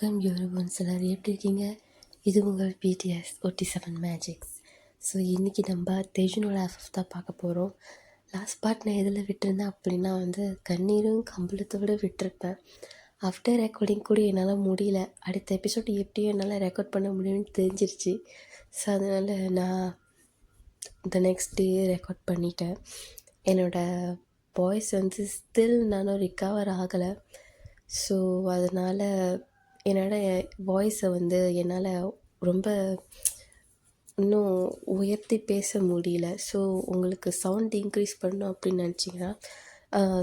வணக்கம் எவ்ரிவன், சிலர் எப்படி இருக்கீங்க? இது உங்கள் பிடிஎஸ் 47 மேஜிக்ஸ். ஸோ இன்றைக்கி நம்ம தேஜுனோட எஃப்எஃப் தான் பார்க்க போகிறோம். லாஸ்ட் பார்ட் நான் எதில் விட்டுருந்தேன் அப்படின்னா கண்ணீரும் கம்பளத்தோடு விட்டுருப்பேன். ஆஃப்டர் ரெக்கார்டிங் கூட என்னால் முடியல. அடுத்த எபிசோட் எப்படியும் என்னால் ரெக்கார்ட் பண்ண முடியும்னு தெரிஞ்சிருச்சு. ஸோ அதனால் நான் த நெக்ஸ்ட் டே ரெக்கார்ட் பண்ணிட்டேன். என்னோடய வாய்ஸ் ஸ்டில் நானும் ரிக்கவர் ஆகலை. ஸோ அதனால் என்னோடய வாய்ஸை என்னால் ரொம்ப இன்னும் உயர்த்தி பேச முடியல. ஸோ உங்களுக்கு சவுண்ட் இன்க்ரீஸ் பண்ணணும் அப்படின்னு நினச்சிங்கன்னா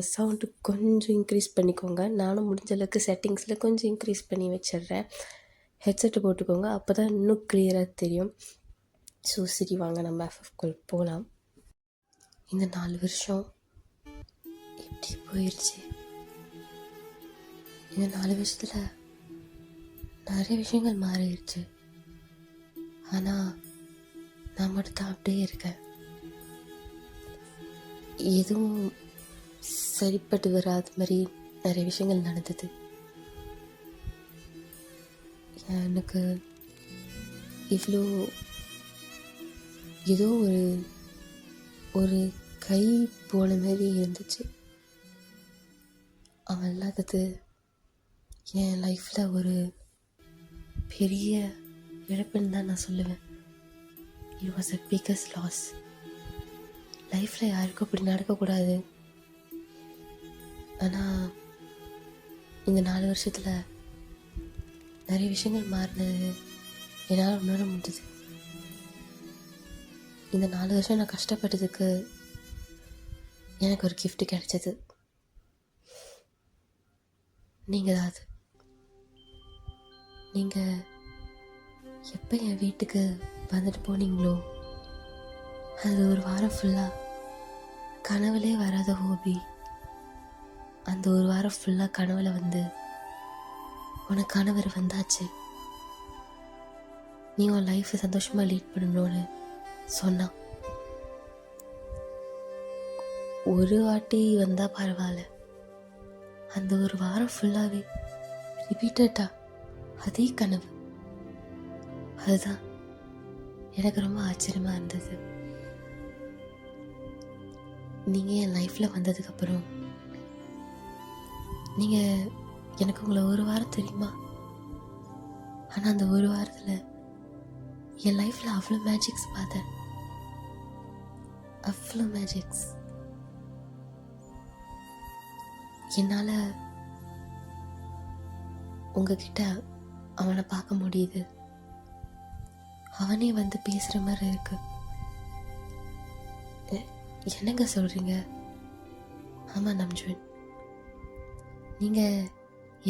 சவுண்டு கொஞ்சம் இன்க்ரீஸ் பண்ணிக்கோங்க. நானும் முடிஞ்ச அளவுக்கு செட்டிங்ஸில் கொஞ்சம் இன்க்ரீஸ் பண்ணி வச்சிடுறேன். ஹெட்செட்டு போட்டுக்கோங்க, அப்போ தான் இன்னும் கிளியராக தெரியும். ஸோ சரி, வாங்க நம்ம எஃப்எஃப்குள் போகலாம். இந்த 4 வருஷம் எப்படி போயிடுச்சு. இந்த 4 வருஷத்தில் நிறைய விஷயங்கள் மாறிடுச்சு. ஆனால் நான் மட்டும்தான் அப்படியே இருக்கேன். எதுவும் சரிப்பட்டு வராத மாதிரி நிறைய விஷயங்கள் நடந்தது. எனக்கு இவ்வளோ ஏதோ ஒரு கை போன மாதிரி இருந்துச்சு. அவன் இல்லாதது என் லைஃப்பில் ஒரு பெரிய இழப்புன்னு தான் நான் சொல்லுவேன். It was a biggest loss. லைஃப்பில் யாருக்கும் அப்படி நடக்கக்கூடாது. ஆனால் இந்த 4 வருஷத்தில் நிறைய விஷயங்கள் மாறினது என்னால் உணர முடியுது. இந்த 4 வருஷம் நான் கஷ்டப்பட்டதுக்கு எனக்கு ஒரு கிஃப்ட் கிடைச்சது. நீங்கள் தான் அது. நீங்கள் எப்போ என் வீட்டுக்கு வந்துட்டு போனீங்களோ, அது ஒரு வாரம் ஃபுல்லாக கனவுலே வராத ஹோபி. அந்த ஒரு வாரம் ஃபுல்லாக கனவுல உனக்கு கணவர் வந்தாச்சு, நீ உன் லைஃப்பை சந்தோஷமாக லீட் பண்ணணும்னு சொன்னான். ஒரு வாட்டி வந்தால் பரவாயில்ல, அந்த ஒரு வாரம் ஃபுல்லாகவே ரிப்பீட்டடாக அதே கனவு. அதுதான் எனக்கு ரொம்ப ஆச்சரியமாக இருந்தது. நீங்கள் என் லைஃப்பில் வந்ததுக்கப்புறம் நீங்கள் எனக்கு உங்களை ஒரு வாரம் தெரியுமா? ஆனால் அந்த ஒரு வாரத்தில் என் லைஃப்பில் அவ்வளோ மேஜிக்ஸ் பார்த்தேன். அவ்வளோ மேஜிக்ஸ். என்னால் உங்ககிட்ட அவனை பார்க்க முடியுது. அவனே பேசுகிற மாதிரி இருக்கு. என்னங்க சொல்கிறீங்க? ஆமாம் நம்ஜுவன், நீங்கள்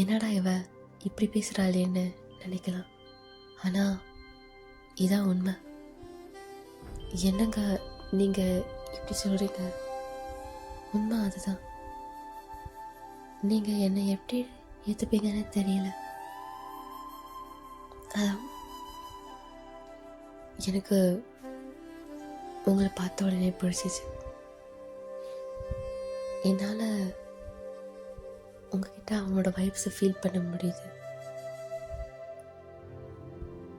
என்னடா இவ இப்படி பேசுகிறாளேன்னு நினைக்கலாம். ஆனால் இதான் உண்மை. என்னங்க நீங்கள் இப்படி சொல்கிறீங்க? உண்மை அதுதான். நீங்கள் என்னை எப்படி ஏற்றுப்பீங்கன்னு தெரியல. அதான் எனக்கு உங்களை பார்த்த உடனே பிடிச்சிச்சு. என்னால் உங்ககிட்ட அவனோட வைப்ஸை ஃபீல் பண்ண முடியுது.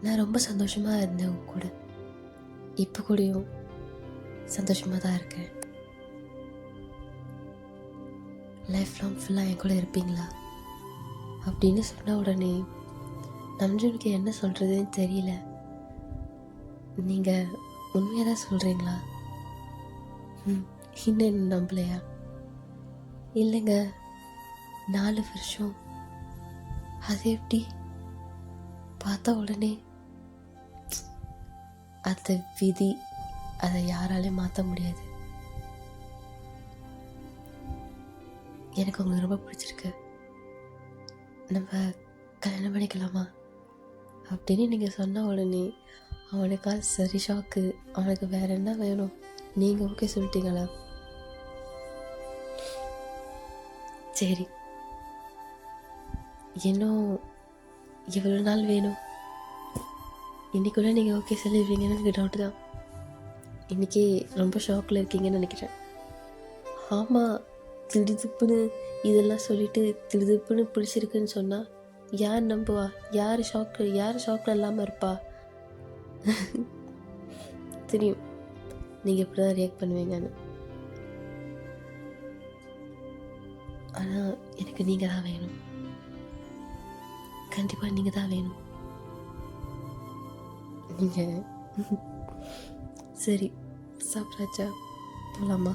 நான் ரொம்ப சந்தோஷமாக இருந்தேன் உங்க கூட. இப்போ கூடயும் சந்தோஷமாக தான் இருக்கேன். லைஃப் லாங் ஃபுல்லாக என் கூட இருப்பீங்களா அப்படின்னு சொன்ன உடனே நம்ஜுனுக்கு என்ன சொல்கிறதுன்னு தெரியல. நீங்கள் உண்மையாக தான் சொல்கிறீங்களா? இன்னும் நம்பலையா? இல்லைங்க, 4 வருஷம் அது எப்படி? பார்த்தா உடனே அது விதி, அதை யாராலையும் மாற்ற முடியாது. எனக்கு உங்களுக்கு ரொம்ப பிடிச்சிருக்கு. நம்ம கல்யாணம் பண்ணிக்கலாமா அப்படின்னு நீங்கள் சொன்ன உடனே அவனுக்கா சரி ஷாக்கு. அவனுக்கு வேற என்ன வேணும்? நீங்கள் ஓகே சொல்லிட்டீங்களா? சரி, இன்னும் எவ்வளோ நாள் வேணும்? இன்றைக்குள்ள நீங்கள் ஓகே சொல்லிடுவீங்கன்னு எனக்கு டவுட்டு தான். இன்றைக்கி ரொம்ப ஷாக்கில் இருக்கீங்கன்னு நினைக்கிறேன். ஆமாம், திடுதுப்புன்னு இதெல்லாம் சொல்லிவிட்டு திடுதுப்புன்னு பிடிச்சிருக்குன்னு சொன்னால் யார் நம்புவா? யார் ஷாக்கில் இல்லாமல் இருப்பா? தெரியும் நீங்கள் இப்படி தான் ரியாக்ட் பண்ணுவீங்கன்னு. ஆனால் எனக்கு நீங்கள் தான் வேணும். கண்டிப்பாக நீங்கள் தான் வேணும். நீங்கள் சரி சாப்பிட்றாச்சா? போகலாமா?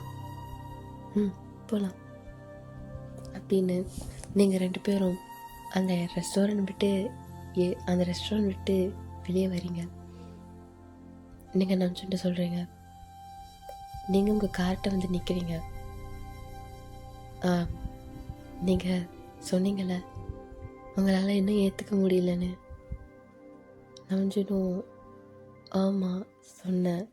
போகலாம் அப்படின்னு நீங்கள் 2 பேரும் அந்த ரெஸ்டாரண்ட் விட்டு வெளியே வரீங்க. நீங்கள் நினச்சிட்டு சொல்கிறீங்க, நீங்கள் உங்கள் கார்ட்டை வந்து நிற்கிறீங்க. நீங்கள் சொன்னீங்கள்ல உங்களால் இன்னும் ஏற்றுக்க முடியலன்னு. நினச்சிடும். ஆமாம் சொன்னேன்.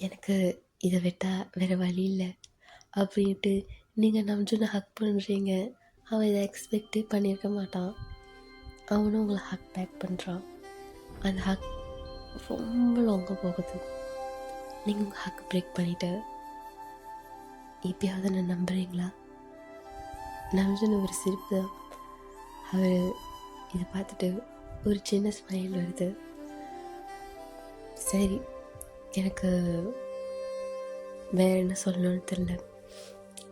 எனக்கு இதை விட்டால் வேறு வழி இல்லை அப்படின்ட்டு நீங்கள் நம்ஜுனை ஹக் பண்ணுறீங்க. அவன் இதை எக்ஸ்பெக்டே பண்ணியிருக்க மாட்டான். அவனும் உங்களை ஹக் பேக் பண்ணுறான். அந்த ஹக் ரொம்ப லாங்காக போகுது. நீங்கள் உங்கள் ஹக் பிரேக் பண்ணிவிட்டு இப்போயாவது நான் நம்புகிறீங்களா? நம்ஜுன்னு ஒரு சிரிப்பு தான். அவர் இதை பார்த்துட்டு ஒரு சின்ன ஸ்மைல் வருது. சரி, எனக்கு வேறு என்ன சொல்லணும்னு தெரியல.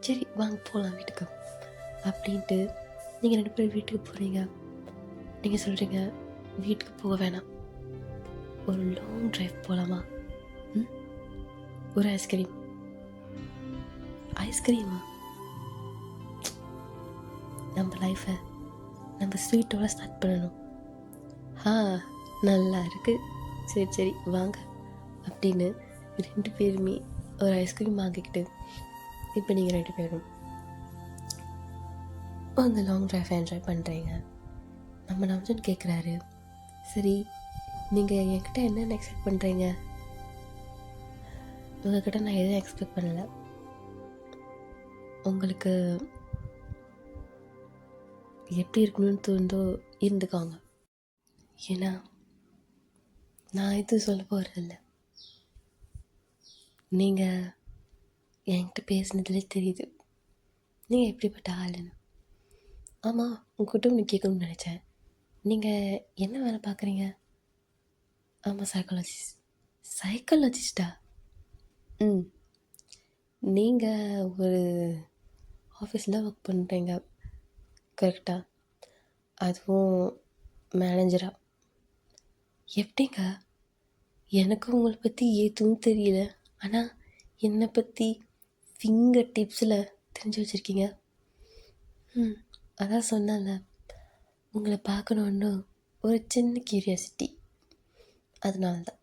சரி வாங்க போகலாம் வீட்டுக்கு அப்படின்ட்டு நீங்கள் 2 பேரும் வீட்டுக்கு போகிறீங்க. நீங்கள் சொல்கிறீங்க, வீட்டுக்கு போக வேணாம், ஒரு லாங் ட்ரைவ் போகலாமா? ஒரு ஐஸ்கிரீமா? நம்ம லைஃப்பை நம்ம ஸ்வீட்டோட ஸ்டார்ட் பண்ணணும். நல்லா இருக்குது. சரி வாங்க அப்படின்னு 2 பேருமே ஒரு ஐஸ்கிரீம் வாங்கிக்கிட்டு இப்போ நீங்கள் 2 பேரும் அந்த லாங் ட்ரைவ் என்ஜாய் பண்ணுறீங்க. நம்ம நம்ஜன் கேட்குறாரு, சரி நீங்கள் என்கிட்ட என்னென்ன எக்ஸ்பெக்ட் பண்ணுறீங்க? உங்கள்கிட்ட நான் எதுவும் எக்ஸ்பெக்ட் பண்ணலை. உங்களுக்கு எப்படி இருக்கணும்னு தோணுதோ இருந்துக்காங்க. ஏன்னா நான் எதுவும் சொல்ல போகிறதில்ல. நீங்கள் என்கிட்ட பேசுனதுலே தெரியுது நீங்கள் எப்படிப்பட்ட ஆளுன்னு. ஆமாம், உங்கள்கிட்ட ஒன்று கேட்கணும்னு நினச்சேன். நீங்கள் என்ன வேலை பார்க்குறீங்க? ஆமாம், சைக்காலஜிஸ்டா? நீங்கள் ஒரு ஆஃபீஸில் ஒர்க் பண்ணுறீங்க கரெக்டாக? அதுவும் மேனேஜராக? எப்படிங்க? எனக்கு உங்களை பற்றி எதுவும் தெரியல, ஆனால் என்னை பற்றி ஃபிங்கர் டிப்ஸில் தெரிஞ்சு வச்சுருக்கீங்க. அதான் சொன்னேன்ல, உங்களை பார்க்கணுன்னு ஒரு சின்ன க்யூரியாசிட்டி. அதனால தான்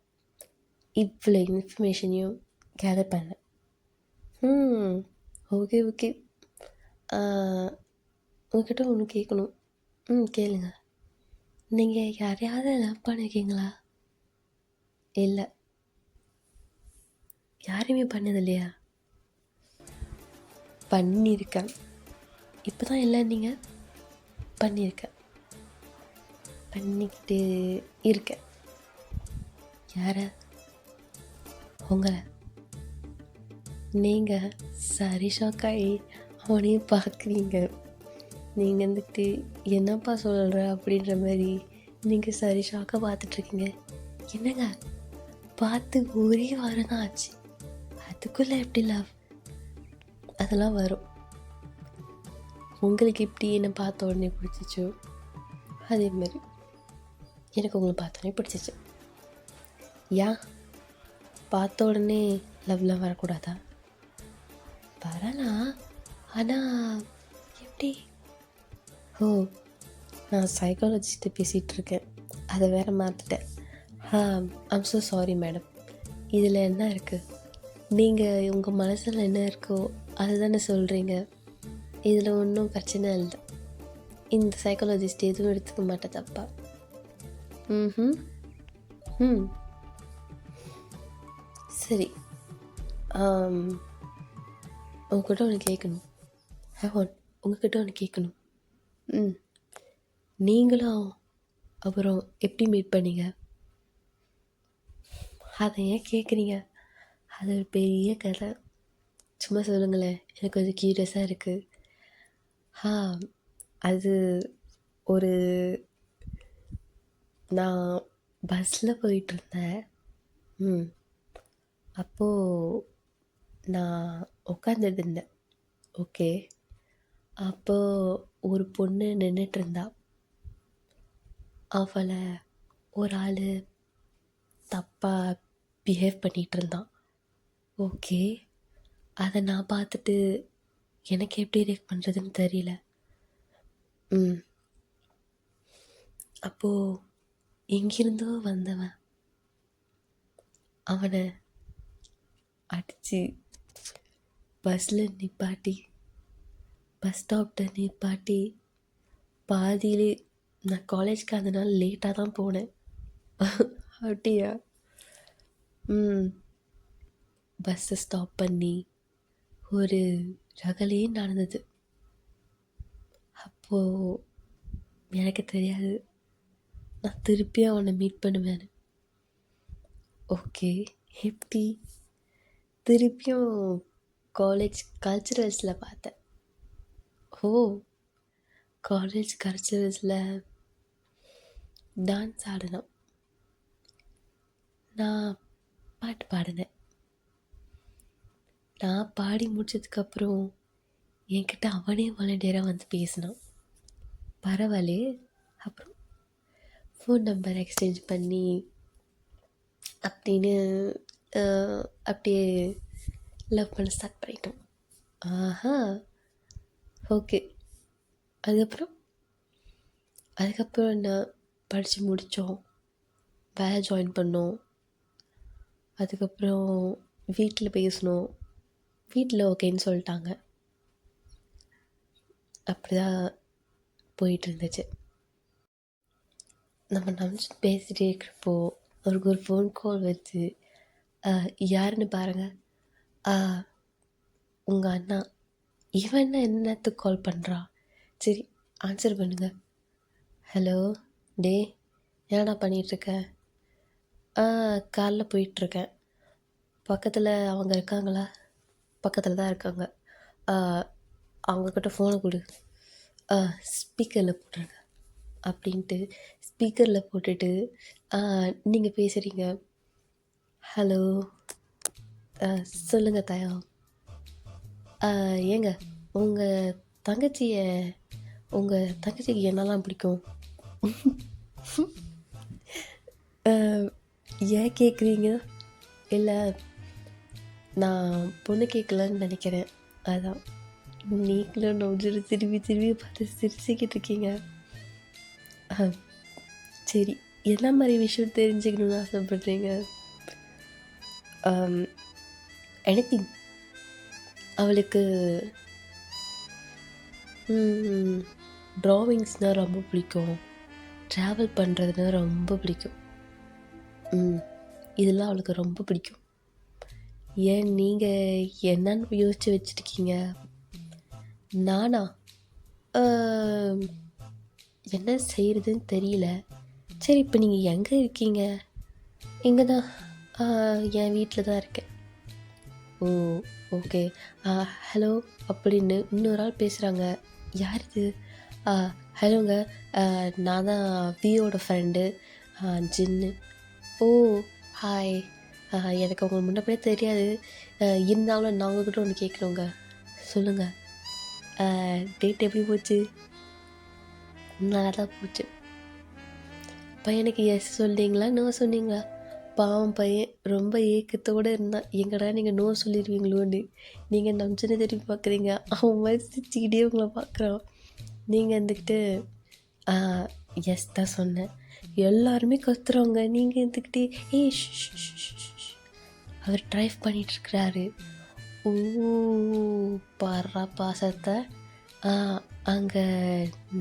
இவ்வளோ இன்ஃபர்மேஷனையும் கேதர் பண்ணேன். ஓகே உங்கள்கிட்ட ஒன்று கேட்கணும். கேளுங்க. நீங்கள் யாரையாவது லவ் பண்ணியிருக்கீங்களா? இல்லை, யாரையுமே பண்ணது இல்லையா? பண்ணியிருக்கேன். இப்போ தான் இல்லை, நீங்கள் பண்ணிக்கிட்டு இருக்கேன். யாரை? உங்களை. நீங்கள் சரி ஷாக்காகி அவனையும் பார்க்குறீங்க. நீங்கள் வந்துட்டு என்னப்பா சொல்கிற அப்படின்ற மாதிரி நீங்கள் சரி ஷாக்காக பார்த்துட்ருக்கீங்க. என்னங்க, பார்த்து ஒரே வாரம் தான் ஆச்சு, அதுக்குள்ளே எப்படி லவ்? அதெல்லாம் வரும். உங்களுக்கு எப்படி என்னை பார்த்த உடனே பிடிச்சிச்சோ அதேமாரி எனக்கு உங்களை பார்த்தோன்னே பிடிச்சிச்சு. ஏன் பார்த்த உடனே லவ்லாம் வரக்கூடாதா? வரலாம், ஆனால் எப்படி? நான் சைக்காலஜிஸ்ட்டை பேசிகிட்டு இருக்கேன், அதை வேற மாற்றிட்டேன். I'm so sorry madam. இதில் என்ன இருக்குது? நீங்கள் உங்கள் மனசில் என்ன இருக்கோ அதை தானே சொல்கிறீங்க. இதில் ஒன்றும் பிரச்சனை இல்லை. இந்த சைக்காலஜிஸ்ட் எதுவும் எடுத்துக்க மாட்டேன் தப்பா. சரி, உங்ககிட்ட ஒன்று கேட்கணும். உங்ககிட்ட ஒன்று கேட்கணும். நீங்களும் அப்புறம் எப்படி மீட் பண்ணீங்க? அதை ஏன் கேட்குறீங்க? அது ஒரு பெரிய கதை. சும்மா சொல்லுங்களேன், எனக்கு கொஞ்சம் க்யூரியஸாக இருக்குது. ஆ அது ஒரு நான் பஸ்ஸில் போயிட்டுருந்தேன். ம். அப்போது நான் உட்காந்துருந்தேன். ஓகே. அப்போ ஒரு பொண்ணு நின்றுட்டுருந்தா. அவளை ஒரு ஆள் தப்பாக பிஹேவ் பண்ணிகிட்டு இருந்தான். ஓகே. அதை நான் பார்த்துட்டு எனக்கு எப்படி ரியாக்ட் பண்ணுறதுன்னு தெரியல. ம். அப்போது எங்கிருந்தோ வந்தவன் அவனை அடித்து பஸ்ஸில் நிப்பாட்டி, பஸ் ஸ்டாப்பில் நிப்பாட்டி, பாதியிலே நான் காலேஜ்க்கு அந்த நாள் லேட்டாக தான் போனேன். அப்படியா? ம். பஸ்ஸை ஸ்டாப் பண்ணி ஒரு ரகளையே நடந்தது. அப்போது எனக்கு தெரியாது நான் திருப்பியும் அவனை மீட் பண்ணுவேன்னு. ஓகே. எப்படி? திருப்பியும் காலேஜ் கல்ச்சுரல்ஸில் பார்த்தேன். ஓ! காலேஜ் கல்ச்சுரல்ஸில் டான்ஸ் ஆடினோம். நான் பாட்டு பாடினேன். நான் பாடி முடிச்சதுக்கப்புறம் என்கிட்ட அவனே வாலண்டியராக வந்து பேசினான். பரவாயில்லையே. அப்புறம் ஃபோன் நம்பர் எக்ஸ்சேஞ்ச் பண்ணி அப்படின்னு அப்படியே லவ் பண்ண ஸ்டார்ட் பண்ணிட்டோம். ஆஹா, ஓகே. அதுக்கப்புறம் என்ன, படித்து முடித்தோம், வேலை ஜாயின் பண்ணோம். அதுக்கப்புறம் வீட்டில் பேசினோம். வீட்டில் ஓகேன்னு சொல்லிட்டாங்க. அப்படி தான் போயிட்டு இருந்துச்சு. நம்ம நினச்சி பேசிகிட்டே இருக்கிறப்போ அவருக்கு ஒரு ஃபோன் கால் வச்சு, யாருன்னு பாருங்கள், உங்கள் அண்ணா. இவன் என்னத்துக்கு கால் பண்ணுறா? சரி, ஆன்சர் பண்ணுங்க. ஹலோ, டே, என்னடா பண்ணிகிட்ருக்க? காரில் போயிட்டுருக்கேன். பக்கத்தில் அவங்க இருக்காங்களா? பக்கத்தில் தான் இருக்காங்க. அவங்கக்கிட்ட ஃபோனை கொடு, ஸ்பீக்கரில் போட்டுருங்க அப்படின்ட்டு ஸ்பீக்கரில் போட்டுட்டு நீங்கள் பேசுகிறீங்க. ஹலோ, சொல்லுங்கள் தயா. ஏங்க, உங்கள் தங்கச்சிக்கு என்னெல்லாம் பிடிக்கும்? ஏன் கேட்குறீங்க? இல்லை, நான் பொண்ணு கேட்கலன்னு நினைக்கிறேன், அதான். நீங்களும் நோஞ்சிரு திரும்பி திரும்பி பார்த்து சிரிச்சுக்கிட்டு இருக்கீங்க. சரி, என்ன மாதிரி விஷயம் தெரிஞ்சுக்கணுன்னு ஆசைப்படுறீங்க? எனிதிங். அவளுக்கு ட்ராவிங்ஸ்னால் ரொம்ப பிடிக்கும். ட்ராவல் பண்ணுறதுனா ரொம்ப பிடிக்கும். இதெல்லாம் அவளுக்கு ரொம்ப பிடிக்கும். ஏன் நீங்கள் என்னன்னு யோசித்து வச்சுருக்கீங்க? நானா? என்ன செய்கிறதுன்னு தெரியல. சரி, இப்போ நீங்கள் எங்கே இருக்கீங்க? இங்கே தான், என் வீட்டில் தான் இருக்கேன். ஓ, ஓகே. ஹலோ அப்படின்னு இன்னொரு ஆள் பேசுகிறாங்க. யார் இது? ஹலோங்க, நான் தான் வியோட ஃப்ரெண்டு, ஜின்னு. ஓ, ஹாய். எனக்கு உங்களுக்கு முன்னப்பே தெரியாது, இருந்தாலும் நான் உங்கள்கிட்ட ஒன்று கேட்குறோங்க. சொல்லுங்கள். டேட் எப்படி போச்சு? நல்லா தான் போச்சு. பையனுக்கு எஸ் சொல்லிங்களா, நோ சொன்னீங்களா? பாவம் பையன் ரொம்ப ஏக்கத்தோடு இருந்தான். எங்கடா நீங்கள் நோ சொல்லிடுவீங்களோன்னு. நீங்கள் நம்பிச்சுன்னு திரும்பி பார்க்குறீங்க. அவன் மாதிரி சிரிச்சுக்கிட்டே உங்களை பார்க்குறான். நீங்கள் இருந்துக்கிட்டு எஸ் தான் சொன்னேன். எல்லாருமே கத்துறவங்க, நீங்கள் இருந்துக்கிட்டே அவர் ட்ரைவ் பண்ணிகிட்ருக்கிறாரு. ஓ, பாடுறா பாசத்தை. அங்கே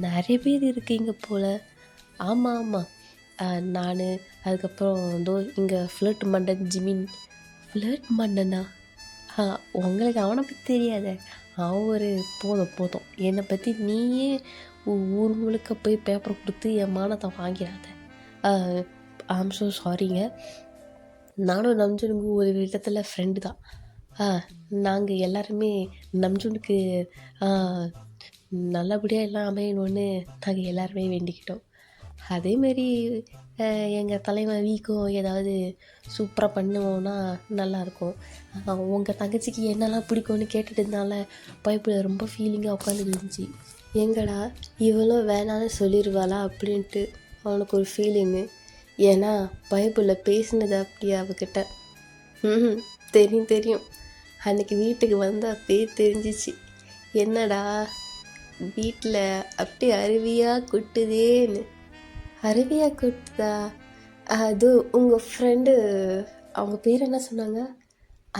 நிறைய பேர் இருக்கீங்க போல். ஆமாம் ஆமாம், நான், அதுக்கப்புறம் இதோ இங்கே ஃப்ளர்ட் மண்டன் ஜிமின். ஃப்ளர்ட் மண்டனா? உங்களுக்கு அவனை பற்றி தெரியாத. அவன் ஒரு போதும் என்னை பற்றி நீயே ஊர் முழுக்க போய் பேப்பர் கொடுத்து என் மானத்தை வாங்கிறாத. ஐம் ஸோ சாரிங்க. நானும் நம்ஜுனுக்கு ஒரு விதத்தில் ஃப்ரெண்டு தான். நாங்கள் எல்லாருமே நம்ஜுனுக்கு நல்லபடியாக எல்லாம் அமையணும்னு நாங்கள் எல்லாருமே வேண்டிக்கிட்டோம். அதேமாரி எங்கள் தலைவன் வீக்கும் ஏதாவது சூப்பராக பண்ணுவோன்னா நல்லாயிருக்கும். உங்கள் தங்கச்சிக்கு என்னெல்லாம் பிடிக்கும்னு கேட்டுட்டு இருந்தால பைப்பில் ரொம்ப ஃபீலிங்காக உட்காந்துட்டு இருந்துச்சு. எங்கடா இவளும் வேணான்னு சொல்லிடுவாளா அப்படின்ட்டு அவனுக்கு ஒரு ஃபீலிங்கு. ஏன்னா பைப்பில் பேசினது அப்படியே அவகிட்ட. தெரியும் தெரியும். அன்றைக்கி வீட்டுக்கு வந்து அப்படியே தெரிஞ்சிச்சு. என்னடா வீட்டில் அப்படியே அருவியாக கொட்டுதேன்னு. அருவியாக கொட்டுதா? அது உங்கள் ஃப்ரெண்டு அவங்க பேர் என்ன சொன்னாங்க?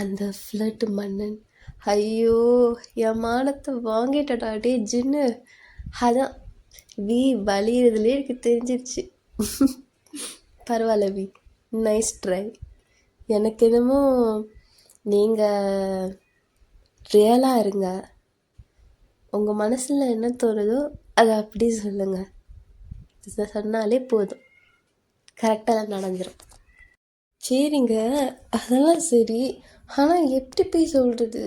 அந்த ஃப்ளட் மன்னன். ஐயோ என் மானத்தை வாங்கிட்டடா டே ஜின்னு. அதான் வி வலியுறதுலேயே எனக்கு தெரிஞ்சிருச்சு. பரவாயில்ல வி, நைஸ் ட்ரை. எனக்கு என்னமோ நீங்கள் ரியலாக இருங்க. உங்கள் மனசில் என்ன தோணுதோ அதை அப்படி சொல்லுங்கள். இதை சொன்னாலே போதும், கரெக்டாக நடந்துடும். சரிங்க, அதெல்லாம் சரி. ஆனால் எப்படி போய் சொல்கிறது?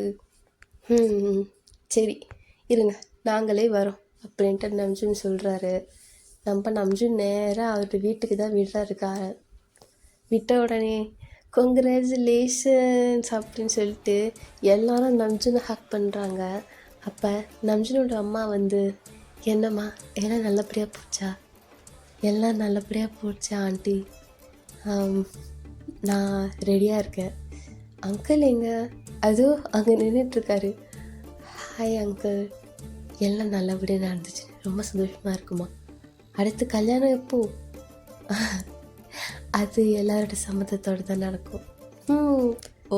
சரி இருங்க, நாங்களே வரோம் அப்படின்ட்டு நம்ஜுன் சொல்கிறாரு. நம்ம நம்ஜுன் நேராக அவர்கிட்ட வீட்டுக்கு தான் விடுறாருக்காரு. விட்ட உடனே கங்க்ராச்சுலேஷன்ஸ் அப்படின்னு சொல்லிட்டு எல்லாரும் நம்ஜுனை ஹக் பண்ணுறாங்க. அப்போ நம்ஜுனோட அம்மா வந்து, என்னம்மா எல்லாம் நல்லபடியாக போச்சா? எல்லாம் நல்லபடியாக போச்சா ஆண்டி? நான் ரெடியாக இருக்கேன். அங்கிள் எங்க? அதுவும் அங்கே நின்றுட்டுருக்காரு. ஹாய் அங்கிள், எல்லாம் நல்லபடியாக நடந்துச்சு, ரொம்ப சந்தோஷமாக இருக்குமா. அடுத்து கல்யாணம் எப்போ? அது எல்லாரோட சம்மதத்தோடு தான் நடக்கும்.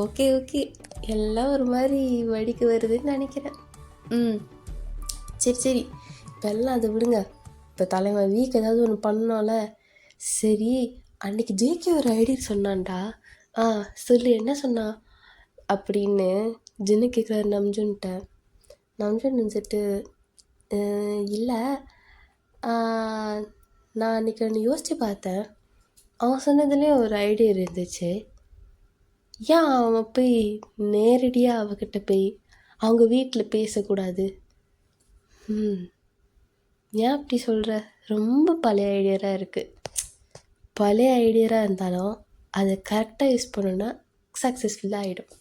ஓகே ஓகே, எல்லாம் ஒரு மாதிரி வடிக்கு வருதுன்னு நினைக்கிறேன். சரி சரி, இப்போ எல்லாம் அதை விடுங்க. இப்போ தலைவன் வீக் ஏதாவது ஒன்று பண்ணோம்ல. சரி, அன்றைக்கி ஜேகே ஒரு ஐடியா சொன்னான்டா. சொல்லு, என்ன சொன்னா அப்படின்னு ஜின்னு கேட்குறாரு நம்ஜுன்ட்ட. நம்ஜுன் வந்துட்டு, இல்லை நான் அன்றைக்கி ஒன்று யோசித்து பார்த்தேன். அவன் சொன்னதுலேயும் ஒரு ஐடியா இருந்துச்சு. ஏன் அவன் போய் நேரடியாக அவகிட்ட போய் அவங்க வீட்டில் பேசக்கூடாது? ஏன் அப்படி சொல்கிற? ரொம்ப பழைய ஐடியாவாக இருக்குது. பழைய ஐடியாவாக இருந்தாலும் அதை கரெக்டாக யூஸ் பண்ணோன்னா சக்ஸஸ்ஃபுல்லாக ஆகிடும்.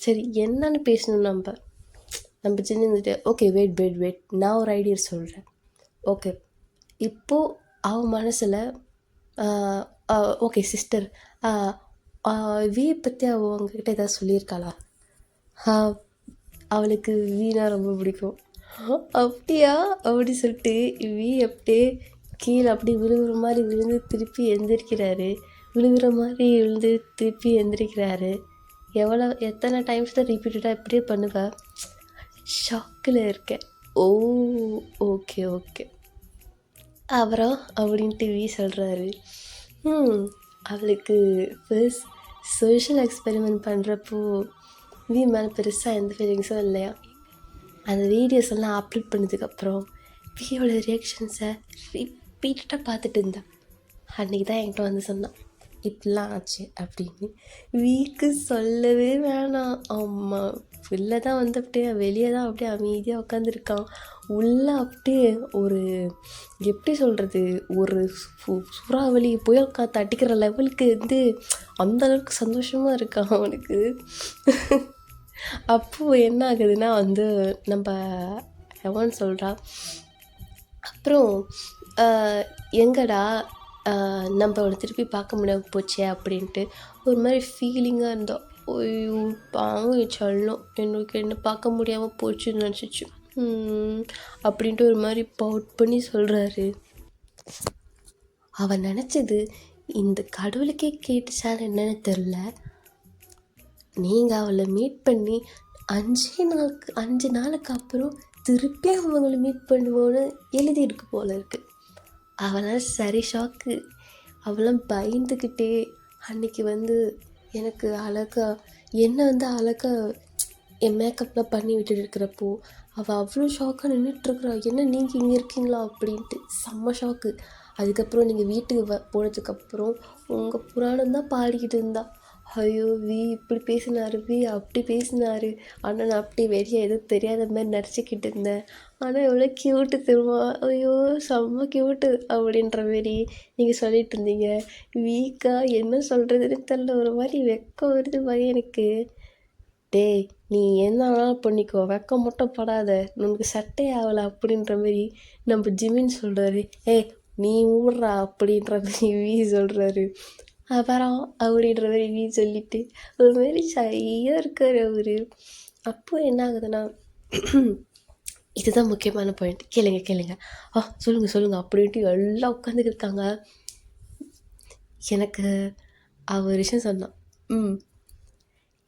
சரி, என்னன்னு பேசணும் நம்ம சின்ன இருந்துட்டு. ஓகே வெயிட், நான் ஒரு ஐடியா சொல்கிறேன். ஓகே, இப்போது அவன் மனசில் ஓகே சிஸ்டர், வி பற்றி அவங்கக்கிட்ட ஏதாவது சொல்லியிருக்காளா? அவளுக்கு வீணா ரொம்ப பிடிக்கும். அப்படியா அப்படி சொல்லிட்டு வி அப்படியே கீழே அப்படி விழுகிற மாதிரி விழுந்து திருப்பி எந்திரிக்கிறாரு. விழுகிற மாதிரி விழுந்து திருப்பி எந்திரிக்கிறாரு. எத்தனை டைம்ஸ் தான் ரிப்பீட்டடாக இப்படியே பண்ணுவேன்? ஷாக்கில் இருக்கேன். ஓகே அப்புறம் அப்படின்ட்டு வி சொல்கிறாரு. அவளுக்கு ஃபர்ஸ்ட் சோஷியல் எக்ஸ்பெரிமெண்ட் பண்ணுறப்போ வி மேலே பெருசாக எந்த ஃபீலிங்ஸும் இல்லையா. அந்த வீடியோஸ் எல்லாம் அப்லோட் பண்ணதுக்கப்புறம் வியோட ரியாக்ஷன்ஸை ரிப்பீட்டடாக பார்த்துட்டு இருந்தேன். அன்றைக்கி தான் என்கிட்ட வந்து சொன்னான், இப்படிலாம் ஆச்சு அப்படின்னு. வீக்கு சொல்லவே வேணாம். ஆமாம், வெளில தான் வந்து அப்படியே வெளியே தான் அப்படியே அமைதியாக உட்காந்துருக்கான். உள்ளே அப்படியே ஒரு எப்படி சொல்கிறது, ஒரு சூறாவளி புயல் காற்று அடிக்கிற லெவலுக்கு வந்து அந்தளவுக்கு சந்தோஷமாக இருக்கான் அவனுக்கு. அப்போது என்ன ஆகுதுன்னா வந்து நம்ம எவன் சொல்கிறான், அப்புறம் எங்கடா நம்ம அவனை திருப்பி பார்க்க முடியாமல் போச்சே அப்படின்ட்டு ஒரு மாதிரி ஃபீலிங்காக இருந்தோம். ஐயோ பாவம் சொல்லணும், எனக்கு என்ன பார்க்க முடியாமல் போச்சுன்னு நினச்சிச்சு அப்படின்ட்டு ஒரு மாதிரி பவுட் பண்ணி சொல்கிறாரு. அவன் நினச்சது இந்த கடவுளுக்கே கேட்டுச்சான்னு என்னன்னு தெரில. நீங்கள் அவளை மீட் பண்ணி 5 நாளுக்கு அப்புறம் திருப்பி அவங்கள மீட் பண்ணுவோன்னு எழுதியிருக்கு போல இருக்குது. அவளாம் சரி ஷாக்கு. அவளாம் பயந்துக்கிட்டே அன்றைக்கி வந்து எனக்கு அழகாக என்னை வந்து அழகாக என் மேக்கப்லாம் பண்ணி விட்டுட்டு இருக்கிறப்போ அவள் அவ்வளோ ஷாக்காக நின்றுட்டுருக்குறா. என்ன நீங்கள் இங்கே இருக்கீங்களா அப்படின்ட்டு செம்ம ஷாக்கு. அதுக்கப்புறம் நீங்கள் வீட்டுக்கு போனதுக்கப்புறம் உங்கள் புராணம் தான் பாடிக்கிட்டு இருந்தா. ஐயோ! இப்படி பேசினாரு, அப்படி பேசினாரு. ஆனா நான் அப்படி வெளியே எதுவும் தெரியாத மாரி நடிச்சுக்கிட்டு இருந்தேன். ஆனா எவ்வளோ க்யூட்டு தெரியுமா? ஐயோ! செம்ம க்யூட்டு அப்படின்ற மாரி நீங்கள் சொல்லிட்டு இருந்தீங்க. வீக்கா என்ன சொல்கிறதுன்னு தெரில. ஒரு மாதிரி வெக்கம் வருது எனக்கு. டேய் நீ என்ன வேணாலும் பண்ணிக்கோ, வெக்கம் மட்டும் படாத, உனக்கு சட்டே ஆகலை அப்படின்ற மாரி நம்ம ஜிமின் சொல்கிறாரு. ஏய் நீ ஊடுறா அப்படின்ற மாரி சொல்கிறாரு. அப்புறம் அப்படின்ற மாரி சொல்லிட்டு ஒரு மாதிரி ஷையாக இருக்கார் அவர். அப்போ என்ன ஆகுதுன்னா இதுதான் முக்கியமான பாயிண்ட். கேளுங்க. சொல்லுங்கள் அப்படின்ட்டு எல்லாம் உட்காந்துக்கிட்டு இருக்காங்க. எனக்கு அவர் விஷயம் சொன்னான்.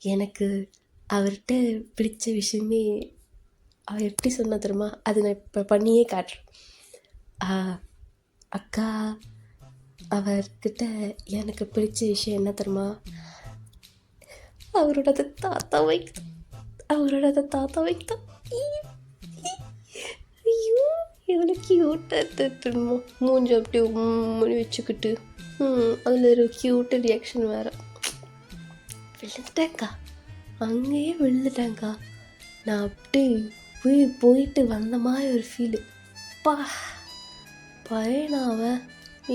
எனக்கு அவர்கிட்ட பிடிச்ச விஷயமே அவர் எப்படி சொன்னா தெரியுமா? அது நான் இப்போ பண்ணியே காட்டுறேன். அக்கா, அவர்கிட்ட எனக்கு பிடிச்ச விஷயம் என்ன தெரியுமா? அவரோட தாத்தா வைத்தான். ஐயோ எவ்வளோ க்யூட்டாக தெரியுமா? மூஞ்சி அப்படியே மணி வச்சுக்கிட்டு அதில் ஒரு க்யூட்டு ரியாக்ஷன் வேறு. விழுந்துட்டேங்க்கா, அங்கேயே விழுந்துட்டேங்க்கா. நான் அப்படியே போயிட்டு வந்த மாதிரி ஒரு ஃபீலு. பயனாவன்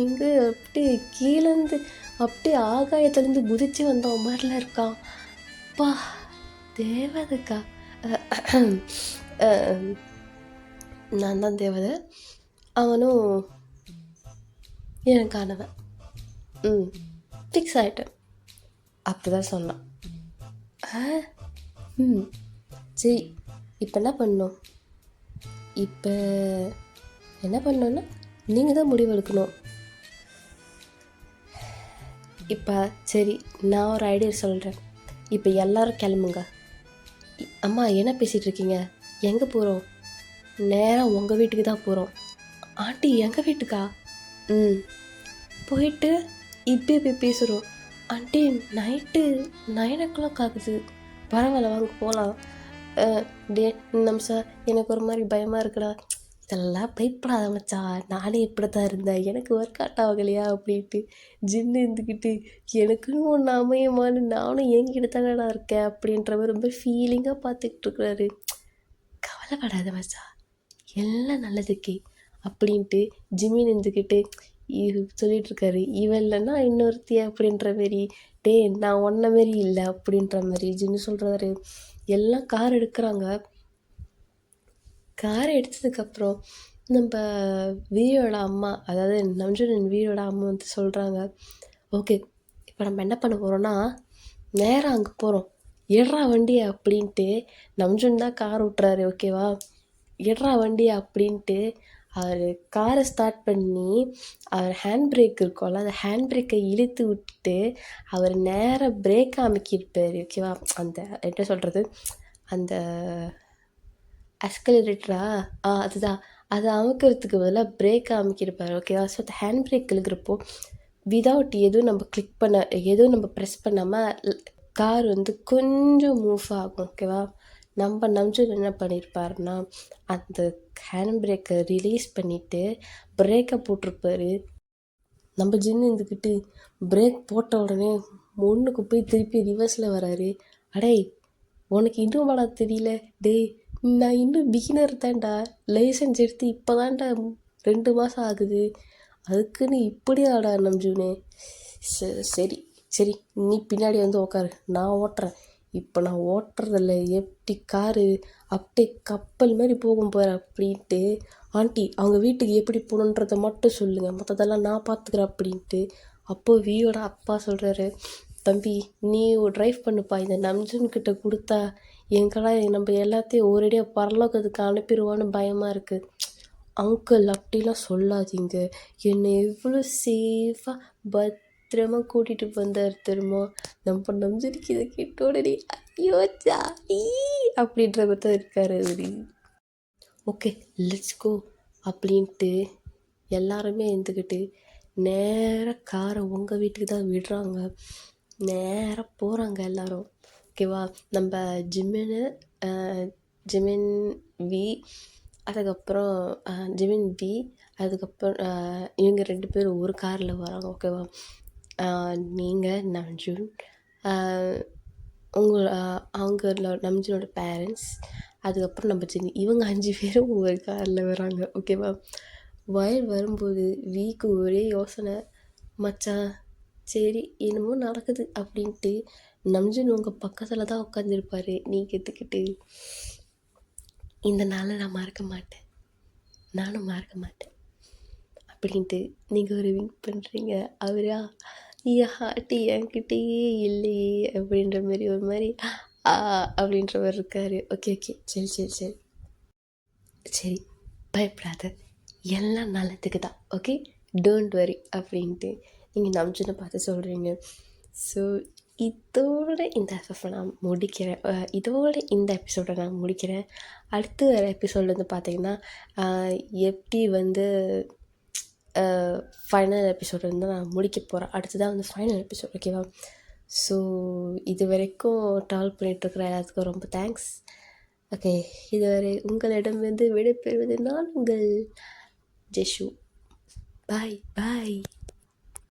இங்கே அப்படியே கீழேருந்து அப்படியே ஆகாயத்துலேருந்து குதித்து வந்த மாதிரிலாம் இருக்கான். தேவதைக்கா. நான் தான் தேவதை, அவனும் எனக்கானவன். ஃபிக்ஸ் ஆகிட்டேன் அப்படி தான் சொன்னான். சரி இப்போ என்ன பண்ணணும்? இப்போ என்ன பண்ணணுன்னா நீங்கள் தான் முடிவு எடுக்கணும். இப்போ சரி, நான் ஒரு ஐடியா சொல்கிறேன். இப்போ எல்லோரும் கிளம்புங்க. அம்மா என்ன பேசிகிட்டு இருக்கீங்க? எங்கே போகிறோம்? நேராக உங்கள் வீட்டுக்கு தான் போகிறோம். ஆண்டி எங்கள் வீட்டுக்கா? போயிட்டு இப்போ போய் பேசுகிறோம். ஆண்டி நைட்டு 9 ஆகுது. பரவாயில்ல வாங்க போகலாம். நிமிஷம் எனக்கு ஒரு மாதிரி பயமாக இருக்குடா. இதெல்லாம் பயப்படாத மச்சான், நானே இப்படி தான் இருந்தேன், எனக்கு ஒர்க் அவுட் ஆகலையா அப்படின்ட்டு ஜின்னு இருந்துக்கிட்டு எனக்குன்னு ஒன்று அமையமானு நானும் என்கிட்ட தானடா இருக்கேன் அப்படின்ற மாதிரி ரொம்ப ஃபீலிங்காக பார்த்துக்கிட்டு இருக்கிறாரு. கவலைப்படாத மச்சான், எல்லாம் நல்லதுக்கே அப்படின்ட்டு ஜிம்மின் இருந்துக்கிட்டு சொல்லிகிட்ருக்காரு. இவன் இல்லைன்னா இன்னொருத்தி அப்படின்ற மாரி. நான் ஒன்றை மாரி இல்லை அப்படின்ற மாதிரி ஜின்னு சொல்கிறாரு. எல்லாம் கார் எடுக்கிறாங்க. காரை எடுத்ததுக்கப்புறம் நம்ம வீரோட அம்மா, அதாவது நம்ஜுனின் வீரோட அம்மா வந்து சொல்கிறாங்க, ஓகே இப்போ நம்ம என்ன பண்ண போகிறோன்னா நேராக அங்கே போகிறோம், எட்ரா வண்டியை அப்படின்ட்டு. நம்ஜுன் தான் கார் விட்டுறாரு, ஓகேவா? எட்ரா வண்டியை அப்படின்ட்டு அவர் காரை ஸ்டார்ட் பண்ணி அவர் ஹேண்ட் பிரேக் இருக்கும்ல, அந்த ஹேண்ட் பிரேக்கை இழுத்து விட்டுட்டு அவர் நேராக பிரேக் அமைக்கியிருப்பார், ஓகேவா? அந்த என்ன சொல்கிறது, அந்த அஸ்கலேட்டரா அதுதான், அதை அமுக்கிறதுக்கு பதிலாக பிரேக்கை அமைக்கியிருப்பார், ஓகேவா? ஸோ அந்த ஹேண்ட் பிரேக் இழுக்கிறப்போ விதவுட் எதுவும் நம்ம ப்ரெஸ் பண்ணாமல் கார் வந்து கொஞ்சம் மூவ் ஆகும், ஓகேவா? நம்ம நம்ஜன் என்ன பண்ணியிருப்பாருன்னா அந்த ஹேண்ட் பிரேக்கை ரிலீஸ் பண்ணிவிட்டு பிரேக்கை போட்டிருப்பாரு. நம்ம ஜின்னு இருந்துக்கிட்டு பிரேக் போட்ட உடனே ஒன்றுக்கு போய் திருப்பி ரிவர்ஸில் வராரு. அடே உனக்கு இன்னும் வாடா தெரியல? நான் இன்னும் பிகினர் தான்டா, லைசன்ஸ் எடுத்து இப்போ தான்டா 2 மாதம் ஆகுது, அதுக்குன்னு இப்படியாடா நம்ஜுனே? சரி நீ பின்னாடி வந்து உக்காரு, நான் ஓட்டுறேன். இப்போ நான் ஓட்டுறதில்ல, எப்படி காரு அப்படியே கப்பல் மாதிரி போகும் போகிற அப்படின்ட்டு. ஆண்டி அவங்க வீட்டுக்கு எப்படி போகணுன்றதை மட்டும் சொல்லுங்கள், மற்றதெல்லாம் நான் பார்த்துக்கிறேன் அப்படின்ட்டு. அப்போது வியோட அப்பா சொல்கிறாரு, தம்பி நீ ட்ரைவ் பண்ணுப்பா, இந்த நம்ஜன்கிட்ட கொடுத்தா எங்கடா நம்ம எல்லாத்தையும் ஒரேடியாக பரலோகத்துக்கு அனுப்பிடுவான்னு பயமாக இருக்குது. அங்கிள் அப்படிலாம் சொல்லாதீங்க, என்னை எவ்வளோ சேஃபாக பத்திரமா கூட்டிகிட்டு வந்தார் தெரியுமா? நம்ம நம்ஜனுக்கு இதை கேட்ட உடனே ஐயோ ஜாலி அப்படின்ற மாதிரி தான் இருக்கார் அவரு. ஓகே லெட்ஸ் கோ அப்படின்ட்டு எல்லாருமே இருந்துக்கிட்டு நேராக காரை உங்கள் வீட்டுக்கு தான் விடுறாங்க. நேராக போகிறாங்க எல்லோரும், ஓகேவா? நம்ம ஜிமின் வி, அதுக்கப்புறம் ஜிமின் வி, அதுக்கப்புறம் இவங்க 2 பேரும் ஒரு காரில் வராங்க, ஓகேவா? நீங்கள் நம்ஜுன், அவங்க நம்ஜனோட பேரண்ட்ஸ், அதுக்கப்புறம் நம்ம ஜெனி, இவங்க 5 பேரும் ஒவ்வொரு காரில் வராங்க. ஓகேவா? வயல் வரும்போது வீக்கு ஒரே யோசனை, மச்சான் சரி என்னமோ நடக்குது அப்படின்ட்டு நம்ஜன் உங்கள் பக்கத்தில் தான் உட்காந்துருப்பாரு. நீ கற்றுக்கிட்டு இந்த நாளை நான் மறக்க மாட்டேன், நானும் மறக்க மாட்டேன் அப்படின்ட்டு நீங்கள் ஒரு விங்க் பண்ணுறீங்க. அவரா என் ஹார்ட்டு என்கிட்டயே இல்லையே அப்படின்ற மாதிரி ஒரு மாதிரி அப்படின்றவர் இருக்கார். ஓகே ஓகே சரி சரி சரி சரி, பயப்படாத, எல்லாம் நல்லதுக்கு தான், ஓகே, டோன்ட் வரி அப்படின்ட்டு நீங்கள் நம்ஜனை பார்த்து சொல்கிறீங்க. ஸோ இதோட இந்த எஃப்எஃப்பை நான் முடிக்கிறேன். இதோட இந்த எபிசோடை நான் முடிக்கிறேன். அடுத்து வர எபிசோட் வந்து பார்த்திங்கன்னா எப்படி வந்து ஃபைனல் எபிசோடு வந்து நான் முடிக்க போகிறேன். அடுத்ததான் வந்து ஃபைனல் எபிசோட். ஓகேவா? ஸோ இது வரைக்கும் ட்ராவல் பண்ணிகிட்ருக்கிற எல்லாத்துக்கும் ரொம்ப தேங்க்ஸ். ஓகே, இதுவரை உங்களிடமிருந்து விடைபெறுவது நான் உங்கள் ஜெஷு. பாய் பாய்.